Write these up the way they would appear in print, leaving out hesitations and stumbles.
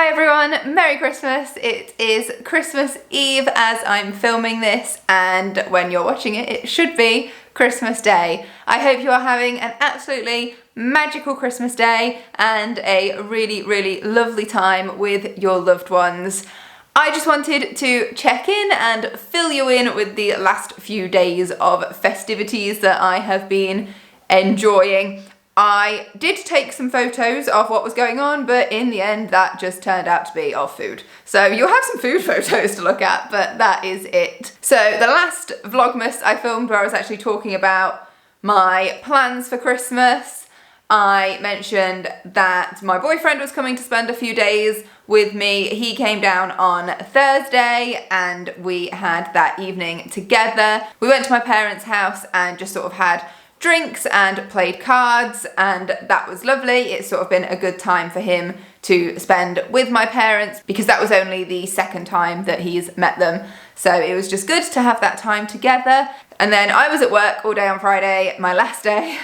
Hi everyone, Merry Christmas. It is Christmas Eve as I'm filming this, and when you're watching it, it should be Christmas Day. I hope you are having an absolutely magical Christmas day and a really lovely time with your loved ones. I just wanted to check in and fill you in with the last few days of festivities that I have been enjoying. I did take some photos of what was going on, but in the end that just turned out to be of food. So you'll have some food photos to look at, but that is it. So the last Vlogmas I filmed where I was actually talking about my plans for Christmas, I mentioned that my boyfriend was coming to spend a few days with me. He came down on Thursday and we had that evening together. We went to my parents' house and just sort of had drinks and played cards, and that was lovely. It's sort of been a good time for him to spend with my parents because that was only the second time that he's met them. So it was just good to have that time together. And then I was at work all day on Friday, my last day.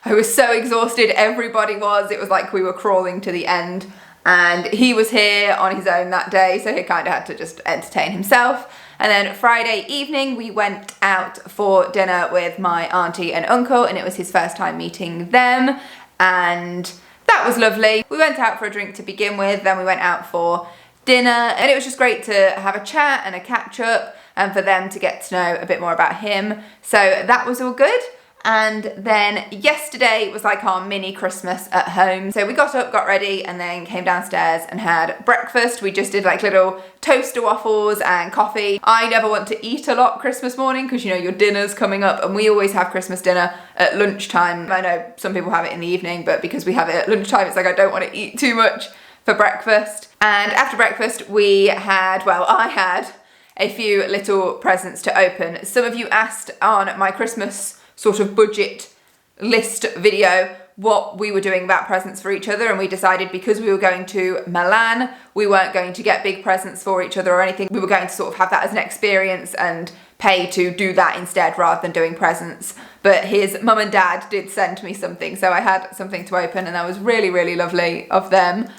I was so exhausted, everybody was. It was like we were crawling to the end. And he was here on his own that day, so he kind of had to just entertain himself. And then Friday evening, we went out for dinner with my auntie and uncle, and it was his first time meeting them, and that was lovely. We went out for a drink to begin with, then we went out for dinner, and it was just great to have a chat and a catch up, and for them to get to know a bit more about him. So that was all good. And then yesterday was like our mini Christmas at home. So we got up, got ready, and then came downstairs and had breakfast. We just did like little toaster waffles and coffee. I never want to eat a lot Christmas morning because, you know, your dinner's coming up, and we always have Christmas dinner at lunchtime. I know some people have it in the evening, but because we have it at lunchtime, it's like I don't want to eat too much for breakfast. And after breakfast, we had, well, I had a few little presents to open. Some of you asked on my Christmas sort of budget list video what we were doing about presents for each other, and we decided because we were going to Milan, we weren't going to get big presents for each other or anything. We were going to sort of have that as an experience and pay to do that instead rather than doing presents. But his mum and dad did send me something, so I had something to open, and that was really lovely of them.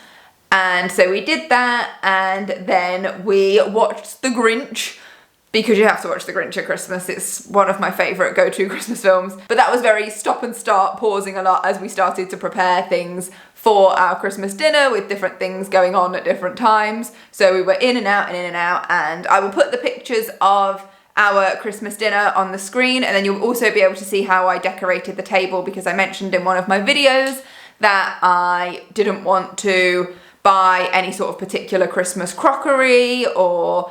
And so we did that, and then we watched The Grinch, because you have to watch The Grinch at Christmas. It's one of my favourite go-to Christmas films. But that was very stop and start, pausing a lot as we started to prepare things for our Christmas dinner with different things going on at different times. So we were in and out, and I will put the pictures of our Christmas dinner on the screen, and then you'll also be able to see how I decorated the table, because I mentioned in one of my videos that I didn't want to buy any sort of particular Christmas crockery or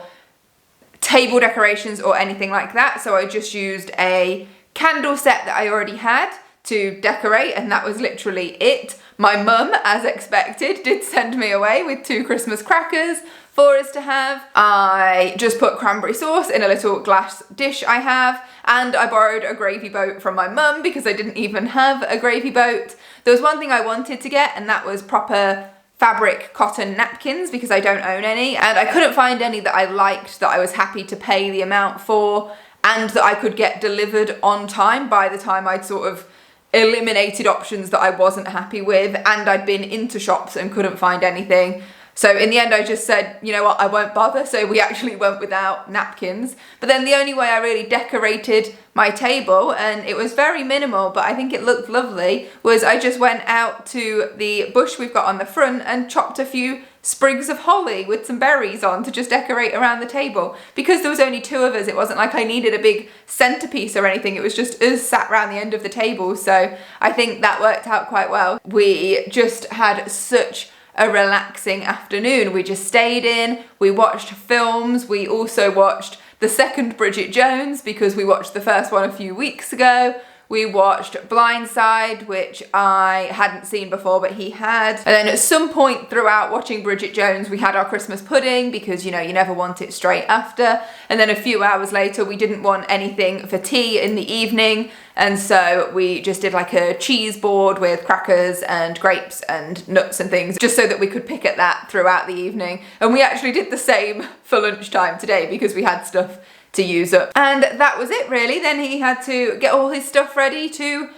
table decorations or anything like that, so I just used a candle set that I already had to decorate, and that was literally it. My mum, as expected, did send me away with 2 Christmas crackers for us to have. I just put cranberry sauce in a little glass dish I have, and I borrowed a gravy boat from my mum because I didn't even have a gravy boat. There was one thing I wanted to get, and that was proper fabric cotton napkins, because I don't own any, and I couldn't find any that I liked, that I was happy to pay the amount for, and that I could get delivered on time by the time I'd sort of eliminated options that I wasn't happy with, and I'd been into shops and couldn't find anything. So in the end I just said, you know what, I won't bother, so we actually went without napkins. But then the only way I really decorated my table, and it was very minimal, but I think it looked lovely, was I just went out to the bush we've got on the front and chopped a few sprigs of holly with some berries on to just decorate around the table. Because there was only 2 of us, it wasn't like I needed a big centerpiece or anything, it was just us sat around the end of the table, so I think that worked out quite well. We just had such a relaxing afternoon. We just stayed in, we watched films, we also watched the second Bridget Jones because we watched the first one a few weeks ago. We watched Blindside, which I hadn't seen before, but he had. And then at some point throughout watching Bridget Jones, we had our Christmas pudding because, you know, you never want it straight after. And then a few hours later, we didn't want anything for tea in the evening. And so we just did like a cheese board with crackers and grapes and nuts and things, just so that we could pick at that throughout the evening. And we actually did the same for lunchtime today because we had stuff to use up. And that was it really. Then he had to get all his stuff ready to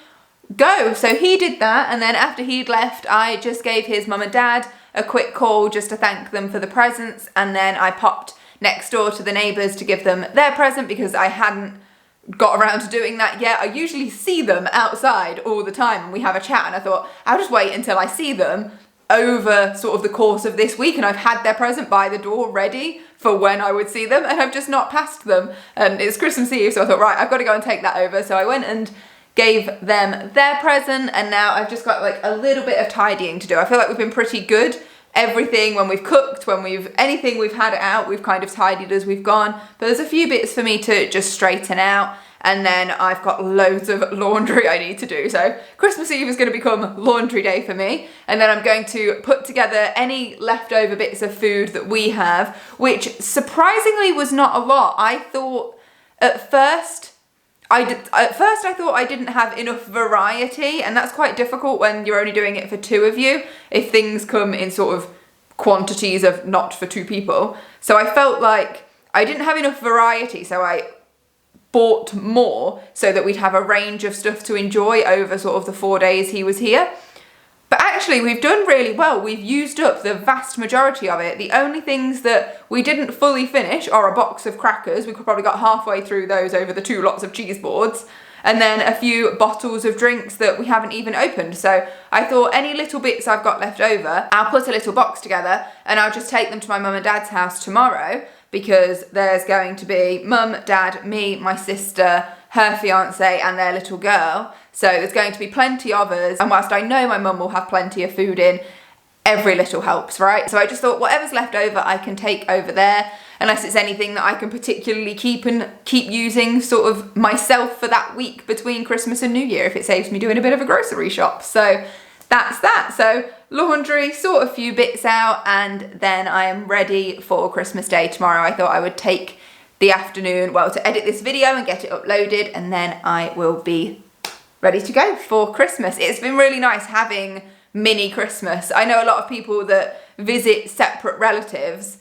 go. So he did that, and then after he'd left, I just gave his mum and dad a quick call just to thank them for the presents, and then I popped next door to the neighbours to give them their present because I hadn't got around to doing that yet. I usually see them outside all the time and we have a chat, and I thought I'll just wait until I see them over sort of the course of this week, and I've had their present by the door ready for when I would see them, and I've just not passed them. And it's Christmas Eve, so I thought, right, I've got to go and take that over. So I went and gave them their present, and now I've just got like a little bit of tidying to do. I feel like we've been pretty good. Everything, when we've cooked, anything we've had it out, we've kind of tidied as we've gone. But there's a few bits for me to just straighten out. And then I've got loads of laundry I need to do. So Christmas Eve is going to become laundry day for me. And then I'm going to put together any leftover bits of food that we have, which surprisingly was not a lot. I thought at first I thought I didn't have enough variety, and that's quite difficult when you're only doing it for two of you, if things come in sort of quantities of not for two people. So I felt like I didn't have enough variety, so I bought more so that we'd have a range of stuff to enjoy over sort of the 4 days he was here. But actually we've done really well. We've used up the vast majority of it. The only things that we didn't fully finish are a box of crackers. We probably got halfway through those over the 2 lots of cheese boards. And then a few bottles of drinks that we haven't even opened. So I thought any little bits I've got left over, I'll put a little box together and I'll just take them to my mum and dad's house tomorrow, because there's going to be mum, dad, me, my sister, her fiance and their little girl. So there's going to be plenty of us. And whilst I know my mum will have plenty of food in, every little helps, right? So I just thought whatever's left over I can take over there, unless it's anything that I can particularly keep using sort of myself for that week between Christmas and New Year, if it saves me doing a bit of a grocery shop. So that's that. So laundry, sort a few bits out, and then I am ready for Christmas Day tomorrow. I thought I would take the afternoon, well, to edit this video and get it uploaded, and then I will be ready to go for Christmas. It's been really nice having mini Christmas. I know a lot of people that visit separate relatives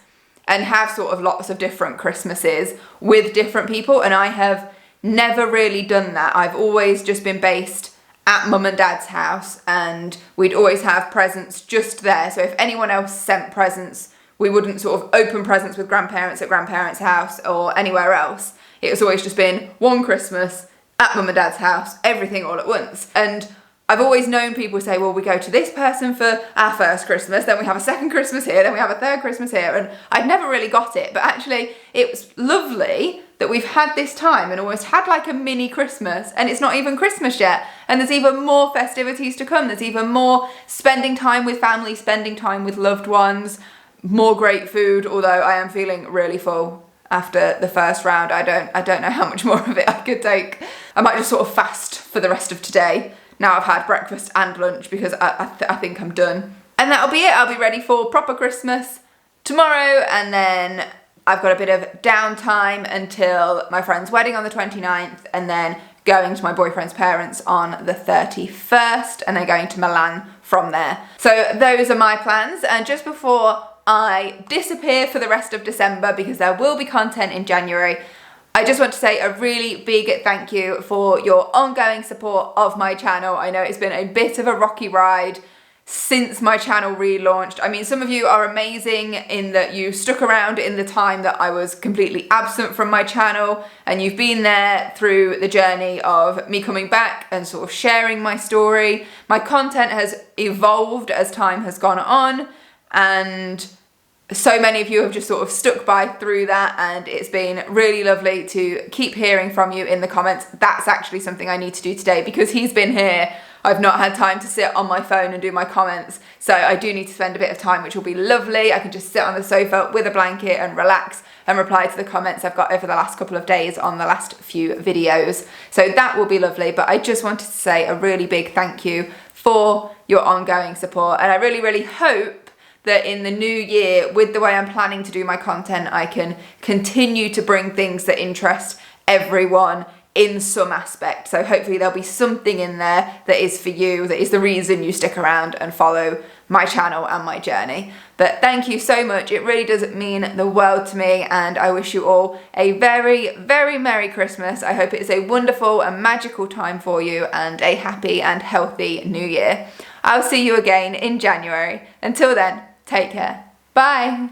and have sort of lots of different Christmases with different people, and I have never really done that. I've always just been based at mum and dad's house, and we'd always have presents just there. So if anyone else sent presents, we wouldn't sort of open presents with grandparents at grandparents' house or anywhere else. It was always just been one Christmas at mum and dad's house, everything all at once. And I've always known people say, well, we go to this person for our first Christmas, then we have a second Christmas here, then we have a third Christmas here, and I'd never really got it. But actually, it was lovely that we've had this time and almost had like a mini Christmas, and it's not even Christmas yet, and there's even more festivities to come. There's even more spending time with family, spending time with loved ones, more great food, although I am feeling really full after the first round. I don't know how much more of it I could take. I might just sort of fast for the rest of today. Now I've had breakfast and lunch, because I think I'm done. And that'll be it. I'll be ready for proper Christmas tomorrow, and then I've got a bit of downtime until my friend's wedding on the 29th, and then going to my boyfriend's parents on the 31st, and then going to Milan from there. So those are my plans. And just before I disappear for the rest of December, because there will be content in January, I just want to say a really big thank you for your ongoing support of my channel. I know it's been a bit of a rocky ride since my channel relaunched. I mean, some of you are amazing in that you stuck around in the time that I was completely absent from my channel, and you've been there through the journey of me coming back and sort of sharing my story. My content has evolved as time has gone on, and so many of you have just sort of stuck by through that, and it's been really lovely to keep hearing from you in the comments. That's actually something I need to do today, because he's been here. I've not had time to sit on my phone and do my comments, so I do need to spend a bit of time, which will be lovely. I can just sit on the sofa with a blanket and relax and reply to the comments I've got over the last couple of days on the last few videos. So that will be lovely. But I just wanted to say a really big thank you for your ongoing support, and I really, really hope that in the new year, with the way I'm planning to do my content, I can continue to bring things that interest everyone in some aspect. So hopefully there'll be something in there that is for you, that is the reason you stick around and follow my channel and my journey. But thank you so much. It really does mean the world to me, and I wish you all a very, very Merry Christmas. I hope it is a wonderful and magical time for you, and a happy and healthy new year. I'll see you again in January. Until then, take care. Bye.